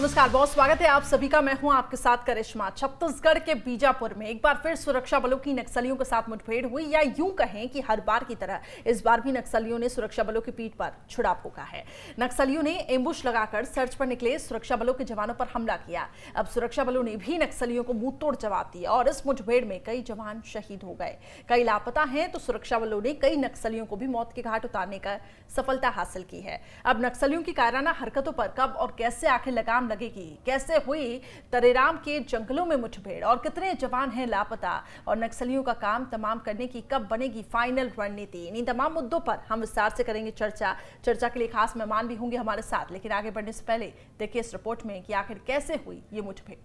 नमस्कार, बहुत स्वागत है आप सभी का। मैं हूं आपके साथ करिश्मा। छत्तीसगढ़ के बीजापुर में एक बार फिर सुरक्षा बलों की नक्सलियों के साथ मुठभेड़ हुई, या यूं कहें कि हर बार की तरह इस बार भी नक्सलियों ने सुरक्षा बलों की पीठ पर छुरा फूंका है। नक्सलियों ने एम्बुश लगाकर सर्च पर निकले सुरक्षा बलों के जवानों पर हमला किया। अब सुरक्षा बलों ने भी नक्सलियों को मुंह तोड़ जवाब दिया और इस मुठभेड़ में कई जवान शहीद हो गए, कई लापता हैं, तो सुरक्षा बलों ने कई नक्सलियों को भी मौत के घाट उतारने का सफलता हासिल की है। अब नक्सलियों की कायराना हरकतों पर कब और कैसे आखिर लगाम लगेगी, कैसे हुई तरेराम के जंगलों में मुठभेड़ और कितने जवान हैं लापता, और नक्सलियों का काम तमाम करने की कब बनेगी फाइनल रणनीति, इन तमाम मुद्दों पर हम विस्तार से करेंगे चर्चा के लिए खास मेहमान भी होंगे हमारे साथ। लेकिन आगे बढ़ने से पहले देखिए इस रिपोर्ट में कि आखिर कैसे हुई ये मुठभेड़।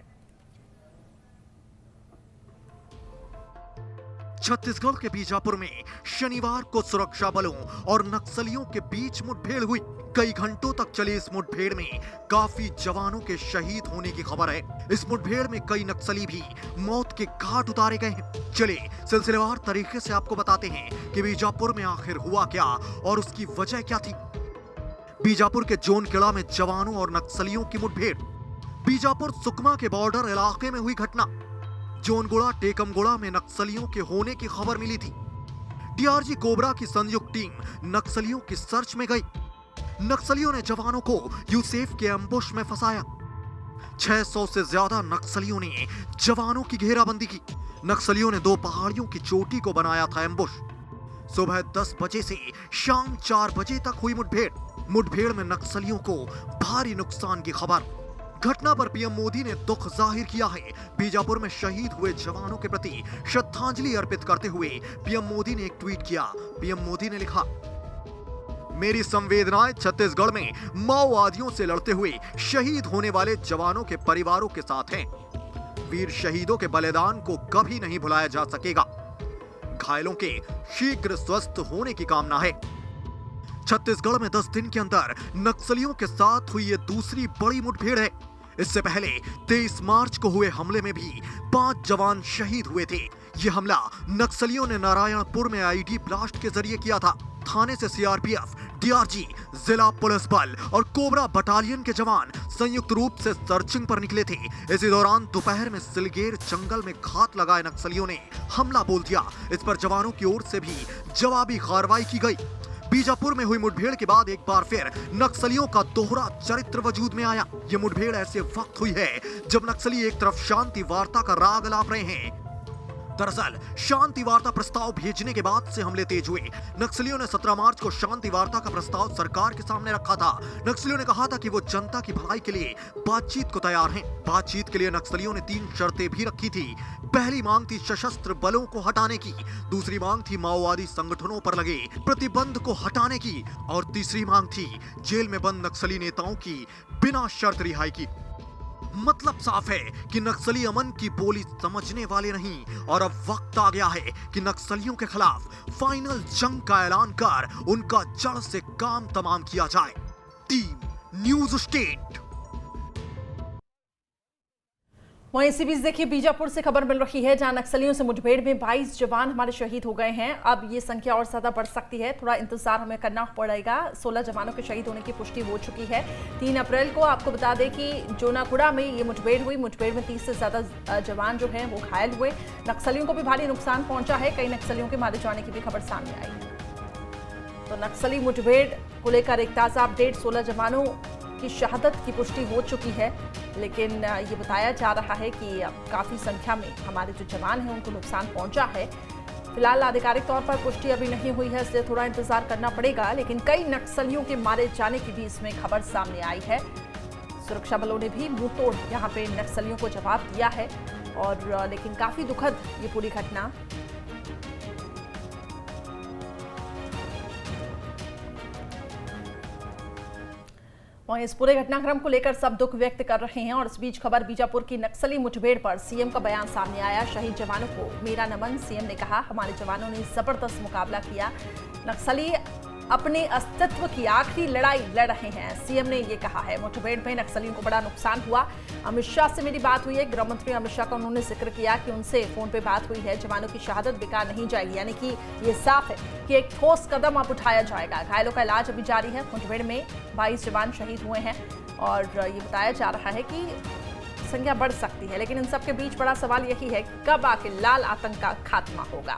छत्तीसगढ़ के बीजापुर में शनिवार को सुरक्षा बलों और नक्सलियों के बीच मुठभेड़ हुई। कई घंटों तक चली इस मुठभेड़ में काफी जवानों के शहीद होने की खबर है। इस मुठभेड़ में कई नक्सली भी मौत के घाट उतारे गए हैं। चलिए सिलसिलेवार तरीके से आपको बताते हैं कि बीजापुर में आखिर हुआ क्या और उसकी वजह क्या थी। बीजापुर के जोनखेड़ा में जवानों और नक्सलियों की मुठभेड़। बीजापुर सुकमा के बॉर्डर इलाके में हुई घटना। जोनगुड़ा टेकमगुड़ा में नक्सलियों के होने की खबर मिली थी। डीआरजी कोबरा की संयुक्त टीम नक्सलियों की सर्च में गई। नक्सलियों ने जवानों को यूसेफ के एम्बुश में फंसाया। 600 से ज्यादा नक्सलियों ने जवानों की घेराबंदी की। नक्सलियों ने 2 पहाड़ियों की चोटी को बनाया था एम्बुश। सुबह 10 बजे से शाम 4 बजे तक हुई मुठभेड़ में नक्सलियों को भारी नुकसान की खबर। घटना पर पीएम मोदी ने दुख जाहिर किया है। बीजापुर में शहीद हुए जवानों के प्रति श्रद्धांजलि अर्पित करते हुए पीएम मोदी ने एक ट्वीट किया। पीएम मोदी ने लिखा, मेरी संवेदनाएं छत्तीसगढ़ में माओवादियों से लड़ते हुए शहीद होने वाले जवानों के परिवारों के साथ हैं। वीर शहीदों के बलिदान को कभी नहीं भुलाया जा सकेगा। घायलों के शीघ्र स्वस्थ होने की कामना है। छत्तीसगढ़ में 10 दिन के अंदर नक्सलियों के साथ हुई ये दूसरी बड़ी मुठभेड़ है। इससे पहले 23 मार्च को हुए हमले में भी 5 जवान शहीद हुए थे। ये हमला नक्सलियों ने नारायणपुर में आईडी ब्लास्ट के जरिए किया था। थाने से सीआरपीएफ, डीआरजी, जिला पुलिस बल और कोबरा बटालियन के जवान संयुक्त रूप से सर्चिंग पर निकले थे। इसी दौरान दोपहर में सिलगेर जंगल में घात लगाए नक्सलियों ने हमला बोल दिया। इस पर जवानों की ओर से भी जवाबी कार्रवाई की गई। बीजापुर में हुई मुठभेड़ के बाद एक बार फिर नक्सलियों का दोहरा चरित्र वजूद में आया। ये मुठभेड़ ऐसे वक्त हुई है जब नक्सली एक तरफ शांति वार्ता का राग अलाप रहे हैं। दरअसल शांति वार्ता प्रस्ताव भेजने के बाद से हमले तेज हुए। नक्सलियों ने 17 मार्च को शांति वार्ता का प्रस्ताव सरकार के सामने रखा था। नक्सलियों ने कहा था कि वो जनता की भलाई के लिए बातचीत को तैयार हैं। बातचीत के लिए नक्सलियों ने 3 शर्तें भी रखी थी। पहली मांग थी सशस्त्र बलों को हटाने की, दूसरी मांग थी माओवादी संगठनों पर लगे प्रतिबंध को हटाने की, और तीसरी मांग थी जेल में बंद नक्सली नेताओं की बिना शर्त रिहाई की। मतलब साफ है कि नक्सली अमन की बोली समझने वाले नहीं, और अब वक्त आ गया है कि नक्सलियों के खिलाफ फाइनल जंग का ऐलान कर उनका जड़ से काम तमाम किया जाए। Team news state. वहीं इसी बीच देखिए बीजापुर से खबर मिल रही है, जहां नक्सलियों से मुठभेड़ में 22 जवान हमारे शहीद हो गए हैं। अब ये संख्या और ज्यादा बढ़ सकती है, थोड़ा इंतजार हमें करना पड़ेगा। 16 जवानों के शहीद होने की पुष्टि हो चुकी है। 3 अप्रैल को आपको बता दें कि जोनागुड़ा में ये मुठभेड़ हुई। मुठभेड़ में 30 से ज्यादा जवान जो हैं वो घायल हुए। नक्सलियों को भी भारी नुकसान पहुंचा है। कई नक्सलियों के मारे जाने की भी खबर सामने आई है। तो नक्सली मुठभेड़ को लेकर एक ताजा अपडेट, 16 जवानों की शहादत की पुष्टि हो चुकी है, लेकिन ये बताया जा रहा है कि काफ़ी संख्या में हमारे जो जवान हैं उनको नुकसान पहुंचा है। फिलहाल आधिकारिक तौर पर पुष्टि अभी नहीं हुई है, इसलिए थोड़ा इंतजार करना पड़ेगा। लेकिन कई नक्सलियों के मारे जाने की भी इसमें खबर सामने आई है। सुरक्षा बलों ने भी मुंह तोड़ यहाँ पे नक्सलियों को जवाब दिया है, और लेकिन काफ़ी दुखद ये पूरी घटना। वहीं इस पूरे घटनाक्रम को लेकर सब दुख व्यक्त कर रहे हैं, और इस बीच खबर बीजापुर की नक्सली मुठभेड़ पर सीएम का बयान सामने आया। शहीद जवानों को मेरा नमन, सीएम ने कहा हमारे जवानों ने जबरदस्त मुकाबला किया। नक्सली अपने अस्तित्व की आखिरी लड़ाई लड़ रहे हैं। सीएम ने ये कहा है। मुठभेड़ में नक्सलियों को बड़ा नुकसान हुआ। अमित शाह से मेरी बात हुई है। गृह मंत्री अमित शाह का उन्होंने जिक्र किया कि उनसे फोन पे बात हुई है। जवानों की शहादत बेकार नहीं जाएगी, यानी कि ये साफ है कि एक ठोस कदम अब उठाया जाएगा। घायलों का इलाज अभी जारी है। मुठभेड़ में 22 जवान शहीद हुए हैं और ये बताया जा रहा है कि संख्या बढ़ सकती है, लेकिन इन सब के बीच बड़ा सवाल यही है कि कब आखिर लाल आतंक का खात्मा होगा।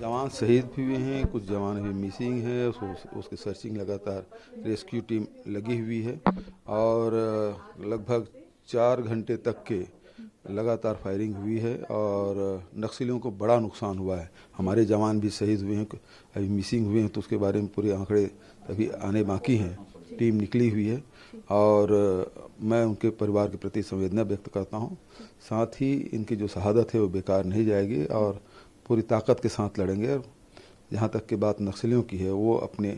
जवान शहीद भी हुए हैं, कुछ जवान अभी मिसिंग है, उसकी सर्चिंग लगातार रेस्क्यू टीम लगी हुई है और लगभग 4 घंटे तक के लगातार फायरिंग हुई है और नक्सलियों को बड़ा नुकसान हुआ है। हमारे जवान भी शहीद हुए हैं, अभी मिसिंग हुए हैं, तो उसके बारे में पूरे आंकड़े अभी आने बाकी हैं। टीम निकली हुई है और मैं उनके परिवार के प्रति संवेदना व्यक्त करता हूं। साथ ही इनकी जो शहादत है वो बेकार नहीं जाएगी और पूरी ताकत के साथ लड़ेंगे। जहां तक की बात नक्सलियों की है, वो अपने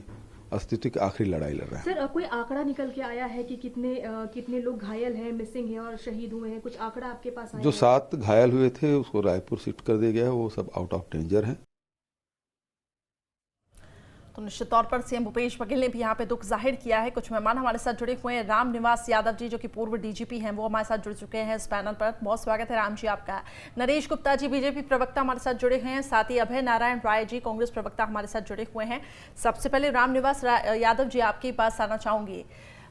अस्तित्व की आखिरी लड़ाई लड़ रहे हैं। सर, कोई आंकड़ा निकल के आया है कि कितने लोग घायल हैं, मिसिंग हैं और शहीद हुए हैं? कुछ आंकड़ा आपके पास आया? जो 7 घायल हुए थे उसको रायपुर शिफ्ट कर दिया गया है, वो सब आउट ऑफ डेंजर हैं। तो निश्चित तौर पर सीएम भूपेश बघेल ने भी यहाँ पे दुख जाहिर किया है। कुछ मेहमान हमारे साथ जुड़े हुए हैं। रामनिवास यादव जी, जो कि पूर्व डीजीपी हैं, वो हमारे साथ जुड़ चुके हैं इस पैनल पर। बहुत स्वागत है राम जी आपका। नरेश गुप्ता जी, बीजेपी प्रवक्ता, हमारे साथ जुड़े हुए हैं। साथ ही अभय नारायण राय जी, कांग्रेस प्रवक्ता, हमारे साथ जुड़े हुए हैं। सबसे पहले रामनिवास यादव जी, आपके पास आना चाहूंगी।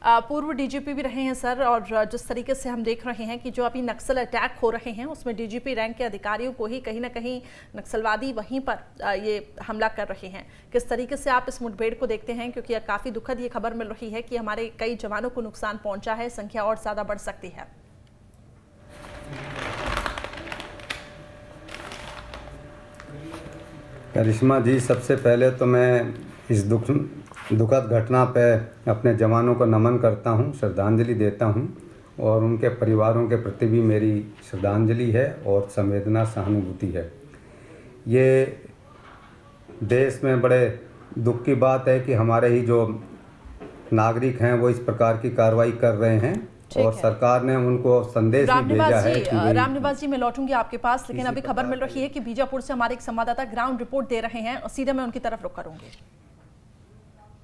पूर्व डीजीपी भी रहे हैं सर, और जिस तरीके से हम देख रहे हैं कि जो अभी नक्सल अटैक हो रहे हैं उसमें डीजीपी रैंक के अधिकारियों को ही कहीं ना कहीं नक्सलवादी वहीं पर ये हमला कर रहे हैं, किस तरीके से आप इस मुठभेड़ को देखते हैं? क्योंकि काफ़ी दुखद ये खबर मिल रही है कि हमारे कई जवानों को नुकसान पहुंचा है, संख्या और ज़्यादा बढ़ सकती है। करिश्मा जी, सबसे पहले तो मैं इस दुखद घटना पे अपने जवानों को नमन करता हूं, श्रद्धांजलि देता हूं और उनके परिवारों के प्रति भी मेरी श्रद्धांजलि है और संवेदना सहानुभूति है। ये देश में बड़े दुख की बात है कि हमारे ही जो नागरिक हैं वो इस प्रकार की कार्रवाई कर रहे हैं और सरकार ने उनको संदेश भी भेजा है कि रामनिवास जी, मैं लौटूंगी आपके पास, लेकिन अभी खबर मिल रही है कि बीजापुर से हमारे एक संवाददाता ग्राउंड रिपोर्ट दे रहे हैं और सीधे मैं उनकी तरफ रुख करूंगी।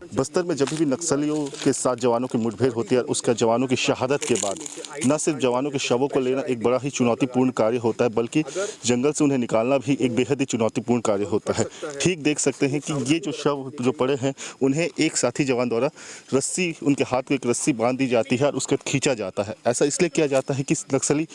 बस्तर में जब भी नक्सलियों के साथ जवानों की मुठभेड़ होती है, उसका जवानों की शहादत के बाद न सिर्फ जवानों के शवों को लेना एक बड़ा ही चुनौतीपूर्ण कार्य होता है, बल्कि जंगल से उन्हें निकालना भी एक बेहद ही चुनौतीपूर्ण कार्य होता है। ठीक देख सकते हैं कि ये जो शव जो पड़े हैं, उन्हें एक साथी जवान द्वारा रस्सी, उनके हाथ को एक रस्सी बांध दी जाती है और उसके बाद खींचा जाता है। ऐसा इसलिए किया जाता है कि नक्सली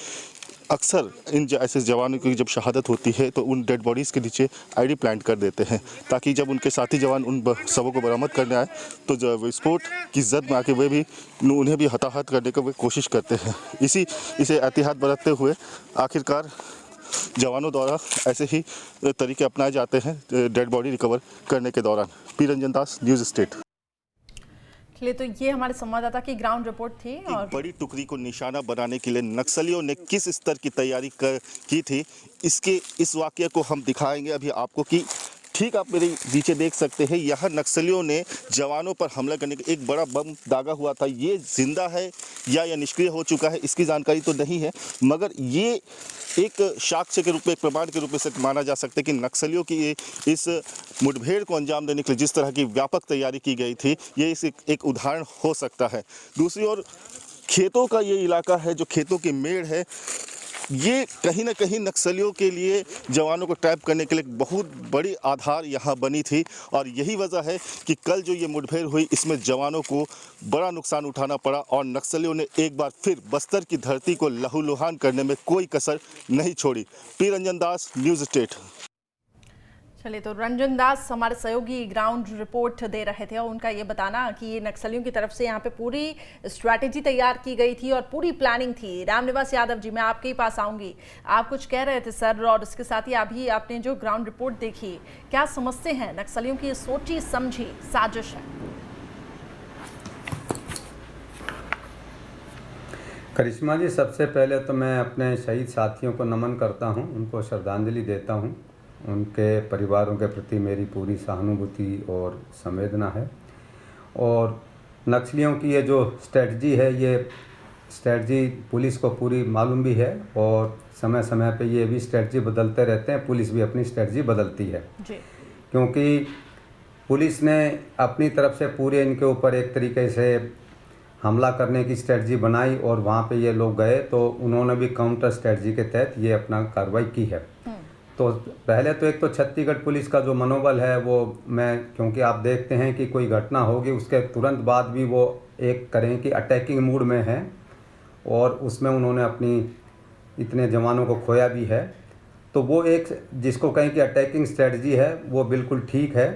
अक्सर इन ऐसे जवानों की जब शहादत होती है तो उन डेड बॉडीज़ के नीचे आईडी प्लांट कर देते हैं, ताकि जब उनके साथी जवान उन शवों को बरामद करने आए तो जब विस्फोट की जद में आके वे भी उन्हें भी हताहत करने की वे कोशिश करते हैं। इसे एहतियात बरतते हुए आखिरकार जवानों द्वारा ऐसे ही तरीके अपनाए जाते हैं डेड बॉडी रिकवर करने के दौरान। पी रंजन दास, न्यूज़ स्टेट। तो ये हमारे संवाददाता की ग्राउंड रिपोर्ट थी। और बड़ी टुकड़ी को निशाना बनाने के लिए नक्सलियों ने किस स्तर की तैयारी की थी, इस वाकये को हम दिखाएंगे अभी आपको कि ठीक आप मेरे नीचे देख सकते हैं, यहाँ नक्सलियों ने जवानों पर हमला करने का एक बड़ा बम दागा हुआ था। ये जिंदा है या निष्क्रिय हो चुका है इसकी जानकारी तो नहीं है, मगर ये एक साक्ष्य के रूप में, एक प्रमाण के रूप में से माना जा सकता है कि नक्सलियों की इस मुठभेड़ को अंजाम देने के लिए जिस तरह की व्यापक तैयारी की गई थी, ये इस एक उदाहरण हो सकता है। दूसरी ओर खेतों का ये इलाका है, जो खेतों की मेड़ है, ये कहीं ना कहीं नक्सलियों के लिए जवानों को ट्रैप करने के लिए बहुत बड़ी आधार यहाँ बनी थी और यही वजह है कि कल जो ये मुठभेड़ हुई इसमें जवानों को बड़ा नुकसान उठाना पड़ा और नक्सलियों ने एक बार फिर बस्तर की धरती को लहूलुहान करने में कोई कसर नहीं छोड़ी। पी रंजन दास, न्यूज़ स्टेट। चलिए, तो रंजन दास हमारे सहयोगी ग्राउंड रिपोर्ट दे रहे थे और उनका ये बताना कि ये नक्सलियों की तरफ से यहाँ पे पूरी स्ट्रैटेजी तैयार की गई थी और पूरी प्लानिंग थी। रामनिवास यादव जी, मैं आपके ही पास आऊंगी। आप कुछ कह रहे थे सर, और इसके साथ ही अभी आपने जो ग्राउंड रिपोर्ट देखी, क्या समझते हैं नक्सलियों की सोची समझी साजिश है? करिश्मा जी, सबसे पहले तो मैं अपने शहीद साथियों को नमन करता हूं, उनको श्रद्धांजलि देता हूं। उनके परिवारों के प्रति मेरी पूरी सहानुभूति और संवेदना है। और नक्सलियों की ये जो स्ट्रेटजी है, ये स्ट्रेटजी पुलिस को पूरी मालूम भी है और समय समय पे ये भी स्ट्रेटजी बदलते रहते हैं। पुलिस भी अपनी स्ट्रेटजी बदलती है जी। क्योंकि पुलिस ने अपनी तरफ से पूरे इनके ऊपर एक तरीके से हमला करने की स्ट्रेटजी बनाई और वहाँ पे ये लोग गए तो उन्होंने भी काउंटर स्ट्रेटजी के तहत ये अपना कार्रवाई की है। तो पहले तो एक तो छत्तीसगढ़ पुलिस का जो मनोबल है वो मैं, क्योंकि आप देखते हैं कि कोई घटना होगी उसके तुरंत बाद भी वो एक करें कि अटैकिंग मूड में है और उसमें उन्होंने अपनी इतने जवानों को खोया भी है। तो वो एक जिसको कहें कि अटैकिंग स्ट्रेटजी है वो बिल्कुल ठीक है,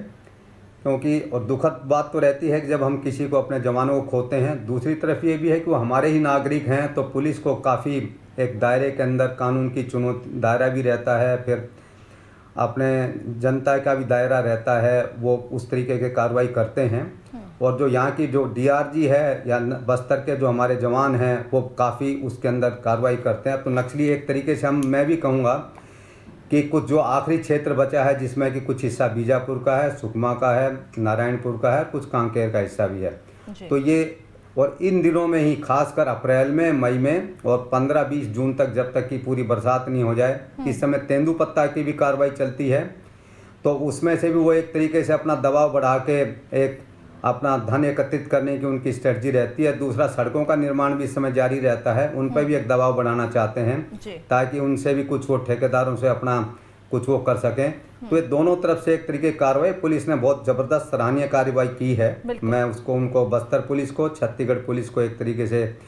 क्योंकि और दुखद बात तो रहती है कि जब हम किसी को अपने जवानों को खोते हैं। दूसरी तरफ ये भी है कि वो हमारे ही नागरिक हैं, तो पुलिस को काफ़ी एक दायरे के अंदर कानून की चुनौती दायरा भी रहता है, फिर अपने जनता का भी दायरा रहता है, वो उस तरीके के कार्रवाई करते हैं। और जो यहाँ की जो डीआरजी है या बस्तर के जो हमारे जवान हैं वो काफ़ी उसके अंदर कार्रवाई करते हैं। तो नक्सली एक तरीके से मैं भी कहूँगा कि कुछ जो आखिरी क्षेत्र बचा है जिसमें कि कुछ हिस्सा बीजापुर का है, सुकमा का है, नारायणपुर का है, कुछ कांकेर का हिस्सा भी है। तो ये और इन दिनों में ही खासकर अप्रैल में, मई में और 15-20 जून तक, जब तक कि पूरी बरसात नहीं हो जाए, इस समय तेंदुपत्ता की भी कार्रवाई चलती है। तो उसमें से भी वो एक तरीके से अपना दबाव बढ़ा के एक अपना धन एकत्रित करने की उनकी स्ट्रेटजी रहती है। दूसरा, सड़कों का निर्माण भी इस समय जारी रहता है, उन पर भी एक दबाव बढ़ाना चाहते हैं ताकि उनसे भी कुछ वो ठेकेदारों से अपना कुछ वो कर सकें। तो ये दोनों तरफ से एक तरीके की कार्रवाई पुलिस ने बहुत ज़बरदस्त सराहनीय कार्रवाई की है। मैं उनको बस्तर पुलिस को, छत्तीसगढ़ पुलिस को एक तरीके से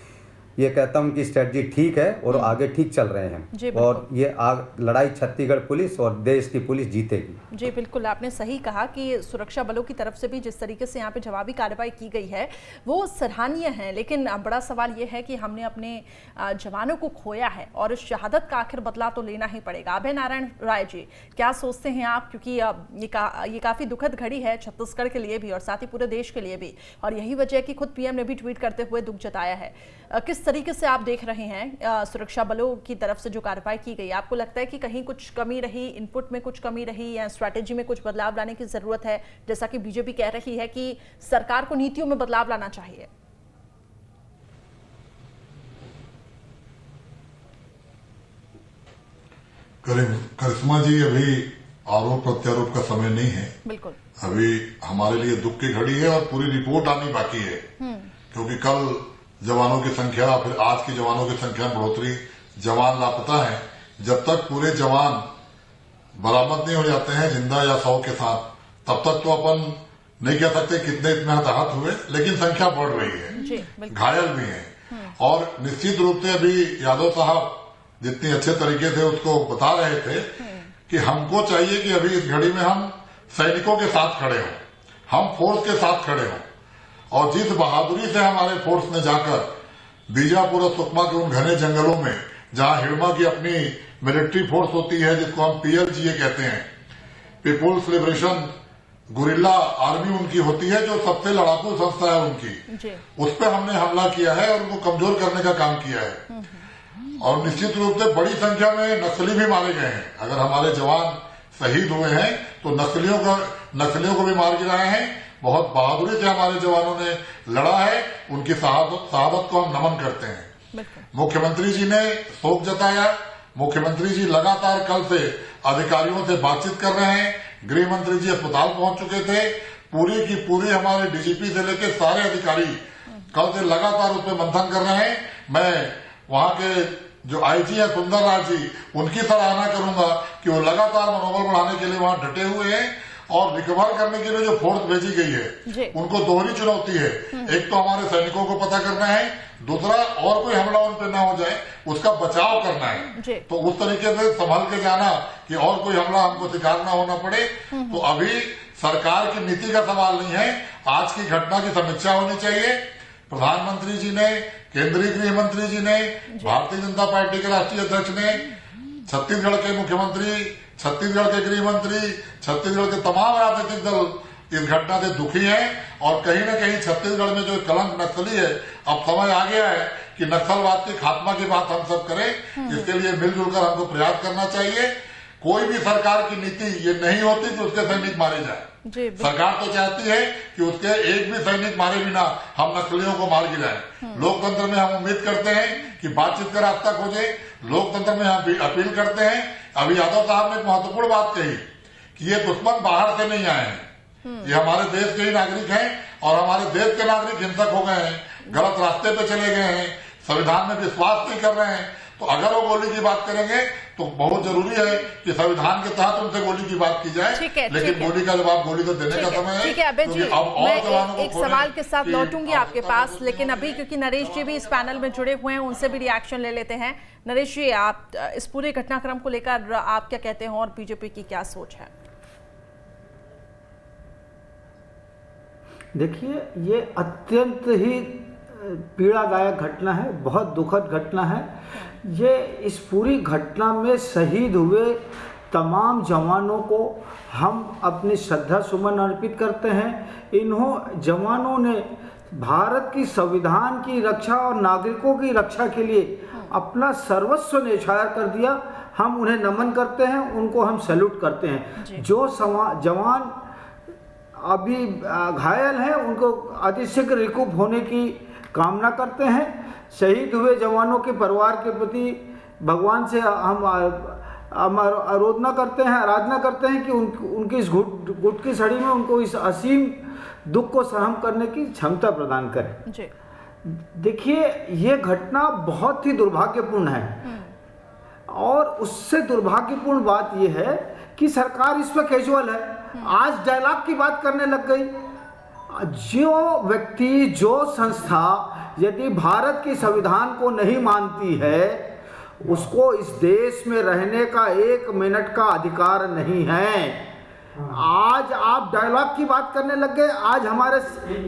ये कहता हूँ कि स्ट्रेटजी ठीक है और आगे ठीक चल रहे हैं और ये लड़ाई छत्तीसगढ़ पुलिस और देश की पुलिस जीतेगी। जी बिल्कुल, आपने सही कहा कि सुरक्षा बलों की तरफ से भी जिस तरीके से यहाँ पे जवाबी कार्रवाई की गई है वो सराहनीय है, लेकिन बड़ा सवाल ये है कि हमने अपने जवानों को खोया है और उस शहादत का आखिर बदला तो लेना ही पड़ेगा। अभय नारायण राय जी, क्या सोचते हैं आप, क्योंकि ये काफ़ी दुखद घड़ी है छत्तीसगढ़ के लिए भी और साथ ही पूरे देश के लिए भी, और यही वजह है कि खुद पीएम ने भी ट्वीट करते हुए दुख जताया है। किस तरीके से आप देख रहे हैं सुरक्षा बलों की तरफ से जो कार्रवाई की गई? आपको लगता है कि कहीं कुछ कमी रही, इनपुट में कुछ कमी रही या स्ट्रैटेजी में कुछ बदलाव लाने की जरूरत है? जैसा कि बीजेपी कह रही है कि सरकार को नीतियों में बदलाव लाना चाहिए। करिश्मा जी, अभी आरोप प्रत्यारोप का समय नहीं है। बिल्कुल, अभी हमारे लिए दुख की घड़ी है और पूरी रिपोर्ट आनी बाकी है, क्योंकि कल जवानों की संख्या, फिर आज की जवानों की संख्या में बढ़ोतरी, जवान लापता है। जब तक पूरे जवान बरामद नहीं हो जाते हैं जिंदा या 100 के साथ, तब तक तो अपन नहीं कह सकते कितने इतने हताहत हुए, लेकिन संख्या बढ़ रही है, घायल भी हैं। और निश्चित रूप से अभी यादव साहब जितनी अच्छे तरीके से उसको बता रहे थे कि हमको चाहिए कि अभी इस घड़ी में हम सैनिकों के साथ खड़े हों, हम फोर्स के साथ खड़े हों। और जिस बहादुरी से हमारे फोर्स ने जाकर बीजापुर और सुकमा के उन घने जंगलों में, जहां हिड़मा की अपनी मिलिट्री फोर्स होती है जिसको हम पीएलजीए कहते हैं, पीपुल्स लिबरेशन गुरिल्ला आर्मी उनकी होती है, जो सबसे लड़ाकू संस्था है उनकी, उस पर हमने हमला किया है और उनको कमजोर करने का काम किया है। और निश्चित रूप से बड़ी संख्या में नक्सली भी मारे गए हैं। अगर हमारे जवान शहीद हुए हैं तो नक्सलियों को भी मार गिराए हैं। बहुत बहादुरी से हमारे जवानों ने लड़ा है, उनकी शहादत को हम नमन करते हैं। मुख्यमंत्री जी ने शोक जताया। मुख्यमंत्री जी लगातार कल से अधिकारियों से बातचीत कर रहे हैं। गृह मंत्री जी अस्पताल पहुंच चुके थे। पूरी की पूरी हमारे डीजीपी से लेकर सारे अधिकारी कल से लगातार उस पर मंथन कर रहे हैं। मैं वहां के जो आईजी है सुंदर राज जी, उनकी सराहना करूंगा कि वो लगातार मनोबल बढ़ाने के लिए वहां डटे हुए हैं और रिकवर करने के लिए जो फोर्स भेजी गई है उनको दोहरी चुनौती है। एक तो हमारे सैनिकों को पता करना है, दूसरा और कोई हमला उन पर ना हो जाए उसका बचाव करना है। तो उस तरीके से संभल के जाना कि और कोई हमला हमको शिकार ना होना पड़े। तो अभी सरकार की नीति का सवाल नहीं है, आज की घटना की समीक्षा होनी चाहिए। प्रधानमंत्री जी ने, केंद्रीय गृह मंत्री जी ने, भारतीय जनता पार्टी के राष्ट्रीय अध्यक्ष ने, छत्तीसगढ़ के मुख्यमंत्री, छत्तीसगढ़ के गृह मंत्री, छत्तीसगढ़ के तमाम राजनीतिक दल इस घटना से दुखी हैं। और कहीं न कहीं छत्तीसगढ़ में जो कलंक नक्सली है, अब समय आ गया है कि नक्सलवाद के खात्मा की बात हम सब करें। इसके लिए मिलजुल कर हमको प्रयास करना चाहिए। कोई भी सरकार की नीति ये नहीं होती कि उसके सैनिक मारे जाए। सरकार तो चाहती है कि उसके एक भी सैनिक मारे बिना हम नक्सलियों को मार गिराएं। लोकतंत्र में हम उम्मीद करते हैं कि बातचीत का रास्ता खोजे। लोकतंत्र में हम अपील करते हैं। अभी यादव साहब ने एक महत्वपूर्ण बात कही कि ये दुश्मन बाहर से नहीं आए हैं, ये हमारे देश के ही नागरिक हैं और हमारे देश के नागरिक हिंसक हो गए हैं, गलत रास्ते पे चले गए हैं, संविधान में विश्वास नहीं कर रहे हैं। तो अगर वो गोली की बात करेंगे तो बहुत जरूरी है कि संविधान के तहत उनसे गोली की बात की जाए, लेकिन गोली का जवाब गोली को देने का समय है। ठीक है अभय जी, अब मैं एक सवाल के साथ लौटूंगी आपके पास, लेकिन अभी क्योंकि नरेश जी भी इस पैनल में जुड़े हुए हैं, उनसे भी रिएक्शन ले लेते हैं। नरेश जी, आप इस पूरे घटनाक्रम को लेकर आप क्या कहते हैं और बीजेपी की क्या सोच है? देखिए, ये अत्यंत ही पीड़ादायक घटना है, बहुत दुखद घटना है। ये इस पूरी घटना में शहीद हुए तमाम जवानों को हम अपनी श्रद्धा सुमन अर्पित करते हैं। इन्हों जवानों ने भारत की संविधान की रक्षा और नागरिकों की रक्षा के लिए अपना सर्वस्व न्यौछावर कर दिया। हम उन्हें नमन करते हैं, उनको हम सैल्यूट करते हैं। जो जवान अभी घायल हैं उनको अतिशीघ्र रिकूप होने की कामना करते हैं। शहीद हुए जवानों के परिवार के प्रति भगवान से हम आराधना करते हैं कि उनकी इस घुट की सड़ी में उनको इस असीम दुख को सहन करने की क्षमता प्रदान करें। जी। देखिए, ये घटना बहुत ही दुर्भाग्यपूर्ण है और उससे दुर्भाग्यपूर्ण बात यह है कि सरकार इस पर कैजुअल है। आज डायलॉग की बात करने लग गई। जो व्यक्ति, जो संस्था यदि भारत की संविधान को नहीं मानती है, उसको इस देश में रहने का 1 मिनट का अधिकार नहीं है। आज आप डायलॉग की बात करने लग गए। आज हमारे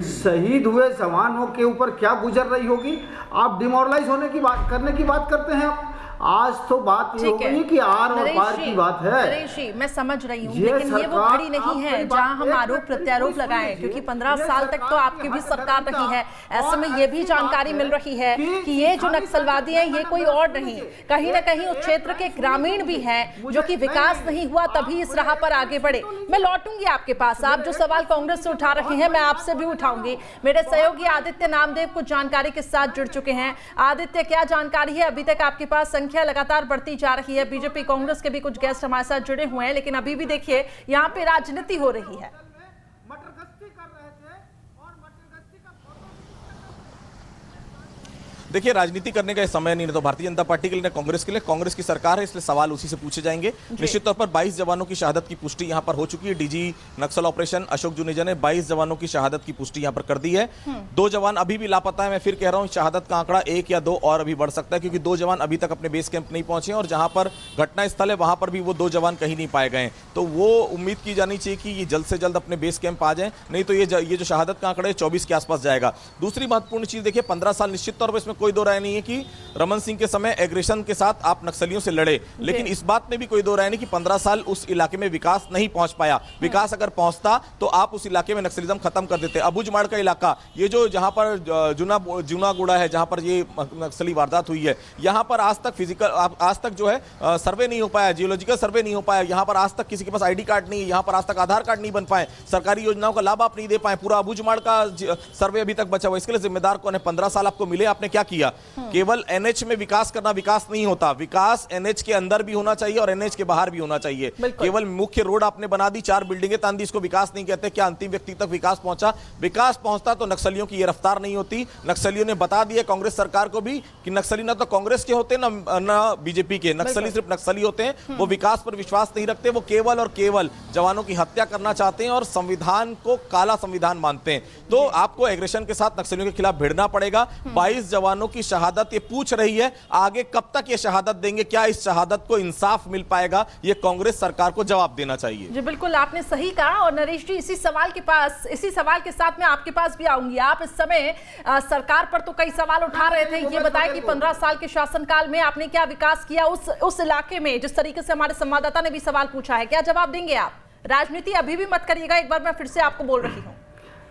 शहीद हुए जवानों के ऊपर क्या गुजर रही होगी, आप डिमोरलाइज होने की बात करने की बात करते हैं आप। आज तो बात ये हो गई कि आर और पार की बात है। नरेश जी, मैं समझ रही हूँ, लेकिन ये वो घड़ी नहीं है जहाँ हम आरोप प्रत्यारोप लगाएं, क्योंकि 15 साल तक तो आपकी भी सरकार रही है। ऐसे में ये भी जानकारी मिल रही है कि ये जो नक्सलवादी हैं ये कोई और नहीं, कहीं ना कहीं उस क्षेत्र के ग्रामीण भी हैं जो कि विकास नहीं हुआ तभी इस राह पर आगे बढ़े। मैं लौटूंगी आपके पास। आप जो सवाल कांग्रेस से उठा रहे हैं मैं आपसे भी उठाऊंगी। मेरे सहयोगी आदित्य नामदेव कुछ जानकारी के साथ जुड़ चुके हैं। आदित्य, क्या जानकारी है? अभी तक आपके पास संख्या लगातार बढ़ती जा रही है। बीजेपी कांग्रेस के भी कुछ गेस्ट हमारे साथ जुड़े हुए हैं, लेकिन अभी भी देखिए यहाँ पे राजनीति हो रही है। देखिए, राजनीति करने का समय नहीं, तो भारतीय जनता पार्टी के लिए, कांग्रेस के लिए, कांग्रेस की सरकार है इसलिए सवाल उसी से पूछे जाएंगे। निश्चित तौर पर 22 जवानों की शहादत की पुष्टि यहां पर हो चुकी है। डीजी नक्सल ऑपरेशन अशोक जुनेजा ने 22 जवानों की शहादत की पुष्टि यहां पर कर दी है। 2 जवान अभी भी लापता है। मैं फिर कह रहा हूं, शहादत का आंकड़ा 1 या 2 और अभी बढ़ सकता है, क्योंकि 2 जवान अभी तक अपने बेस कैंप नहीं पहुंचे और जहां पर घटना स्थल है वहां पर भी वो 2 जवान कहीं नहीं पाए गए। तो वो उम्मीद की जानी चाहिए कि ये जल्द से जल्द अपने बेस कैंप आ जाए, नहीं तो ये जो शहादत का आंकड़ा है 24 के आसपास जाएगा। दूसरी महत्वपूर्ण चीज देखिए, 15 साल निश्चित तौर पर इसमें कोई दो राय नहीं है कि रमन सिंह के समय एग्रेशन के साथ आप नक्सलियों से लड़े, लेकिन इस बात में भी कोई दो राय नहीं कि 15 साल उस इलाके में विकास नहीं पहुंच पाया। विकास अगर पहुंचता तो आप उस इलाके में नक्सलिज्म खत्म कर देते। अबुझमाड़ का इलाका, ये जो जहां पर जूनागुड़ा है, जहां पर ये नक्सली वारदात हुई है, यहां पर आज तक जो है सर्वे नहीं हो पाया, जियोलॉजिकल सर्वे नहीं हो पाया। यहां पर आज तक किसी के पास आईडी कार्ड नहीं है, यहां पर आज तक आधार कार्ड नहीं बन पाए, सरकारी योजनाओं का लाभ आप नहीं दे पाए। पूरा अबुझमाड़ का सर्वे अभी तक बचा हुआ। इसके लिए जिम्मेदार कौन है? 15 साल आपको मिले, आपने क्या किया? केवल एनएच में विकास करना विकास नहीं होता। विकास एनएच के अंदर भी होना चाहिए और एनएच के बाहर भी होना चाहिए। केवल मुख्य रोड आपने बना दी, 4 बिल्डिंगें तान दी, इसको विकास नहीं कहते। क्या अंतिम व्यक्ति तक विकास पहुंचा? विकास पहुंचता तो नक्सलियों की ये रफ्तार नहीं होती। नक्सलियों ने बता दिया कांग्रेस सरकार को भी कि नक्सली ना तो कांग्रेस के होते ना बीजेपी के, नक्सली सिर्फ नक्सली होते हैं। वो विकास पर विश्वास नहीं रखते, वो केवल और केवल जवानों की हत्या करना चाहते हैं और संविधान को काला संविधान मानते हैं। तो आपको एग्रेशन के साथ नक्सलियों के खिलाफ भिड़ना पड़ेगा। 22 जवानों की शहादत ये पूछ रही है, आगे कब तक ये शहादत देंगे? क्या इस शहादत को इंसाफ मिल पाएगा? ये कांग्रेस सरकार को जवाब देना चाहिए। जी बिल्कुल, आपने सही कहा। और नरेश जी, इसी सवाल के साथ मैं आपके पास भी आऊंगी। आप इस समय सरकार पर तो कई सवाल उठा रहे थे। ये बताएं कि 15 साल के शासनकाल में आपने क्या विकास किया उस इलाके में, जिस तरीके से हमारे संवाददाता ने भी सवाल पूछा है। क्या जवाब देंगे आप? राजनीति अभी भी मत करिएगा, एक बार मैं फिर से आपको बोल रही हूँ।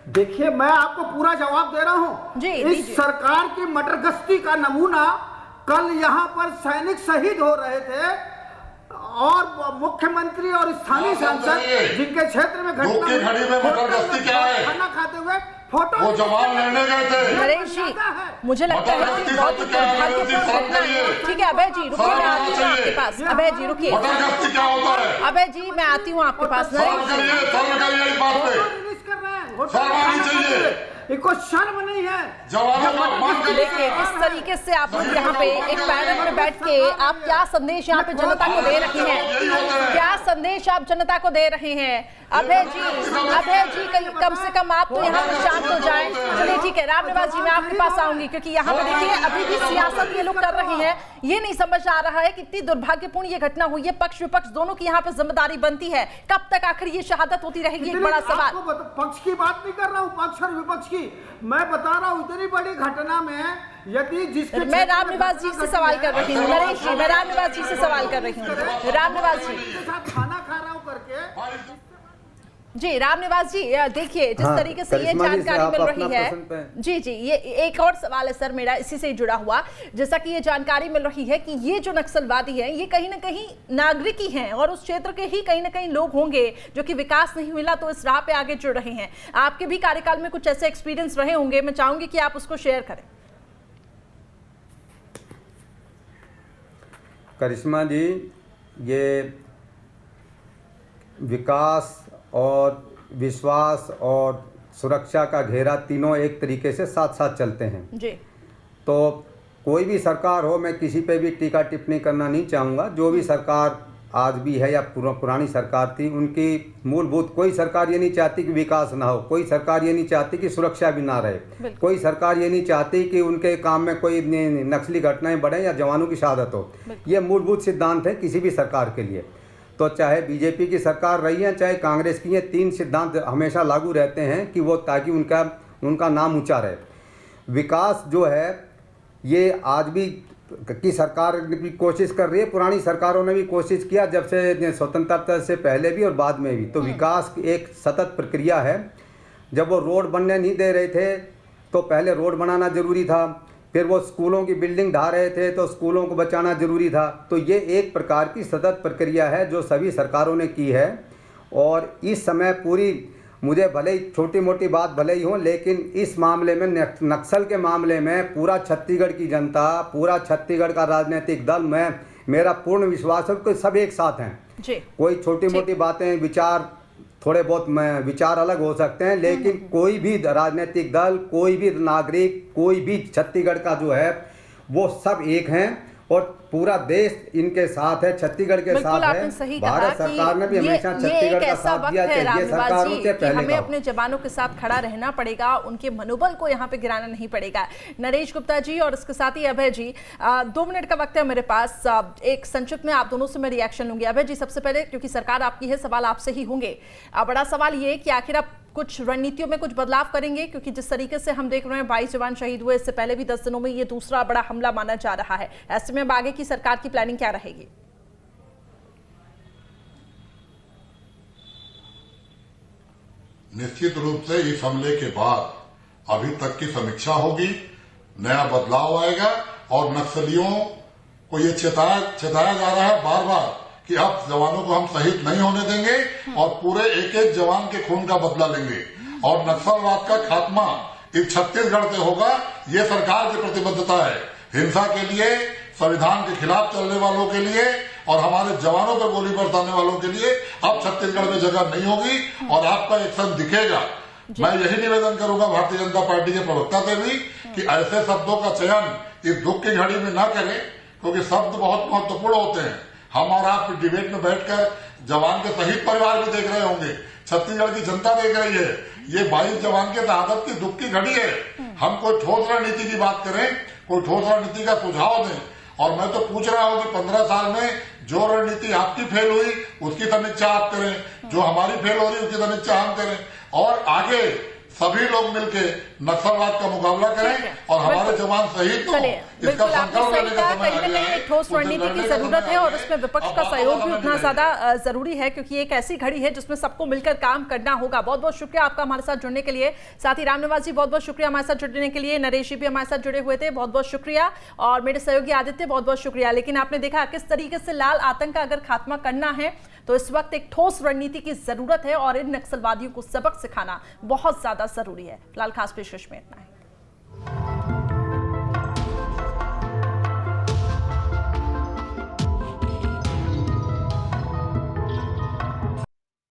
देखिए, मैं आपको पूरा जवाब दे रहा हूँ। इस सरकार की मटरगश्ती का नमूना कल यहाँ पर सैनिक शहीद हो रहे थे और मुख्यमंत्री और स्थानीय सांसद जिनके क्षेत्र में घटना खाना खाते हुए वो जवान लड़ने गए थे। नरेश जी, मुझे लगता है कि बहुत ही दुर्भाग्यपूर्ण घटना है। ठीक है अभय जी रुकिए, मैं आती हूँ आपके पास। अभय जी रुकिए, क्या होता है? अभय जी मैं आती हूँ आपके पास। नरेश चाहिए, इनको शर्म नहीं है। देखिए किस तरीके से आप लोग यहाँ पे एक पैनल में बैठ के आप क्या संदेश यहाँ पे जनता को दे रहे हैं, क्या संदेश आप जनता को दे रहे हैं? अभय जी कम से कम आप तो यहाँ पे शांत हो जाएं। चलिए ठीक है रामनिवास जी, मैं आपके पास आऊंगी क्योंकि यहाँ पे देखिए अभी भी सियासत ये लोग कर रहे हैं। ये नहीं समझ आ रहा है कितनी दुर्भाग्यपूर्ण ये घटना हुई है। पक्ष विपक्ष दोनों की यहाँ पे जिम्मेदारी बनती है। कब तक आखिर ये शहादत होती रहेगी, एक बड़ा सवाल। पक्ष की बात नहीं कर रहा हूँ, पक्ष और विपक्ष की मैं बता रहा हूँ। इतनी बड़ी घटना में यदि जिसके मैं रामनिवास जी से सवाल कर रही हूँ। नरेश जी, मैं रामनिवास जी से सवाल कर रही हूँ। रामनिवास जी खाना खा रहा हूँ करके जी, रामनिवास जी देखिए जिस तरीके से ये जानकारी मिल रही है। जी जी, ये एक और सवाल है सर मेरा इसी से जुड़ा हुआ। जैसा कि ये जानकारी मिल रही है कि ये जो नक्सलवादी हैं ये कहीं ना कहीं नागरिक ही हैं और उस क्षेत्र के ही कहीं ना कहीं लोग होंगे जो कि विकास नहीं मिला तो इस राह पे आगे जुड़ रहे हैं। आपके भी कार्यकाल में कुछ ऐसे एक्सपीरियंस रहे होंगे, मैं चाहूंगी कि आप उसको शेयर करें। करिश्मा जी, ये विकास और विश्वास और सुरक्षा का घेरा तीनों एक तरीके से साथ साथ चलते हैं जी। तो कोई भी सरकार हो, मैं किसी पे भी टीका टिप्पणी करना नहीं चाहूँगा। जो भी सरकार आज भी है या पुरानी सरकार थी, उनकी मूलभूत कोई सरकार ये नहीं चाहती कि विकास ना हो, कोई सरकार ये नहीं चाहती कि सुरक्षा भी ना रहे, कोई सरकार ये नहीं चाहती कि उनके काम में कोई नक्सली घटनाएं बढ़ें या जवानों की शहादत हो। ये मूलभूत सिद्धांत है किसी भी सरकार के लिए। तो चाहे बीजेपी की सरकार रही है चाहे कांग्रेस की, ये तीन सिद्धांत हमेशा लागू रहते हैं कि वो ताकि उनका नाम ऊंचा रहे। विकास जो है ये आज भी की सरकार भी कोशिश कर रही है, पुरानी सरकारों ने भी कोशिश किया जब से स्वतंत्रता से पहले भी और बाद में भी। तो विकास एक सतत प्रक्रिया है। जब वो रोड बनने नहीं दे रहे थे तो पहले रोड बनाना जरूरी था, फिर वो स्कूलों की बिल्डिंग ढा रहे थे तो स्कूलों को बचाना जरूरी था। तो ये एक प्रकार की सतत प्रक्रिया है जो सभी सरकारों ने की है। और इस समय पूरी, मुझे भले ही छोटी मोटी बात भले ही हो, लेकिन इस मामले में नक्सल के मामले में पूरा छत्तीसगढ़ की जनता, पूरा छत्तीसगढ़ का राजनीतिक दल में मेरा पूर्ण विश्वास है कि सब एक साथ हैं जी। कोई छोटी मोटी बातें विचार थोड़े बहुत विचार अलग हो सकते हैं, लेकिन कोई भी राजनीतिक दल, कोई भी नागरिक, कोई भी छत्तीसगढ़ का जो है वो सब एक हैं और पूरा देश इनके साथ है, छत्तीसगढ़ के साथ है। भारत सरकार ने भी हमेशा छत्तीसगढ़ का साथ दिया। ये सरकारों के पहले हमें अपने जवानों के साथ खड़ा रहना पड़ेगा, उनके मनोबल को यहाँ पे गिराना नहीं पड़ेगा। नरेश गुप्ता जी और इसके साथ ही अभय जी, 2 मिनट का वक्त है मेरे पास। एक संक्षिप्त में आप दोनों से मैं रिएक्शन लूंगी। अभय जी सबसे पहले, क्योंकि सरकार आपकी है, सवाल आपसे ही होंगे। बड़ा सवाल ये कि आखिर आप कुछ रणनीतियों में कुछ बदलाव करेंगे, क्योंकि जिस तरीके से हम देख रहे हैं 22 जवान शहीद हुए, इससे पहले भी 10 दिनों में ये दूसरा बड़ा हमला माना जा रहा है। ऐसे में आगे की सरकार की प्लानिंग क्या रहेगी? निश्चित रूप से इस हमले के बाद अभी तक की समीक्षा होगी, नया बदलाव आएगा और नक्सलियों को ये चेताया जा रहा है बार बार कि अब जवानों को हम शहीद नहीं होने देंगे और पूरे एक एक जवान के खून का बदला लेंगे और नक्सलवाद का खात्मा इस छत्तीसगढ़ से होगा। ये सरकार की प्रतिबद्धता है। हिंसा के लिए, संविधान के खिलाफ चलने वालों के लिए और हमारे जवानों पर गोली बरसाने वालों के लिए अब छत्तीसगढ़ में जगह नहीं होगी और आपका एक्शन दिखेगा। मैं यही निवेदन करूंगा भारतीय जनता पार्टी के प्रवक्ता से भी कि ऐसे शब्दों का चयन इस दुख की घड़ी में न करें, क्योंकि शब्द बहुत महत्वपूर्ण होते हैं। हम और आप डिबेट में बैठकर जवान के शहीद परिवार भी देख रहे होंगे, छत्तीसगढ़ की जनता देख रही है। ये 22 जवान के शहादत की दुख की घड़ी है। हम कोई ठोस रणनीति की बात करें, कोई ठोस रणनीति का सुझाव दें। और मैं तो पूछ रहा हूं कि 15 साल में जो रणनीति आपकी फेल हुई उसकी समीक्षा आप करें, जो हमारी फेल हो रही उसकी समीक्षा हम करें और आगे सभी लोग मिलकर नक्सलवाद का मुकाबला करें और हमारे जवान शहीद हो। इसका संकल्प लेने का समय आ गया है। एक ठोस रणनीति की जरूरत है और उसमें विपक्ष का सहयोग भी उतना ज्यादा जरूरी है, क्योंकि एक ऐसी घड़ी है जिसमें सबको मिलकर काम करना होगा। बहुत बहुत शुक्रिया आपका हमारे साथ जुड़ने के लिए। साथ ही रामनिवास जी बहुत बहुत शुक्रिया हमारे साथ जुड़ने के लिए। नरेश जी भी हमारे साथ जुड़े हुए थे, बहुत बहुत शुक्रिया। और मेरे सहयोगी आदित्य बहुत बहुत शुक्रिया। लेकिन आपने देखा किस तरीके से लाल आतंक का अगर खात्मा करना है तो इस वक्त एक ठोस रणनीति की जरूरत है और इन नक्सलवादियों को सबक सिखाना बहुत ज्यादा जरूरी है। फिलहाल खास पेशकश में इतना है।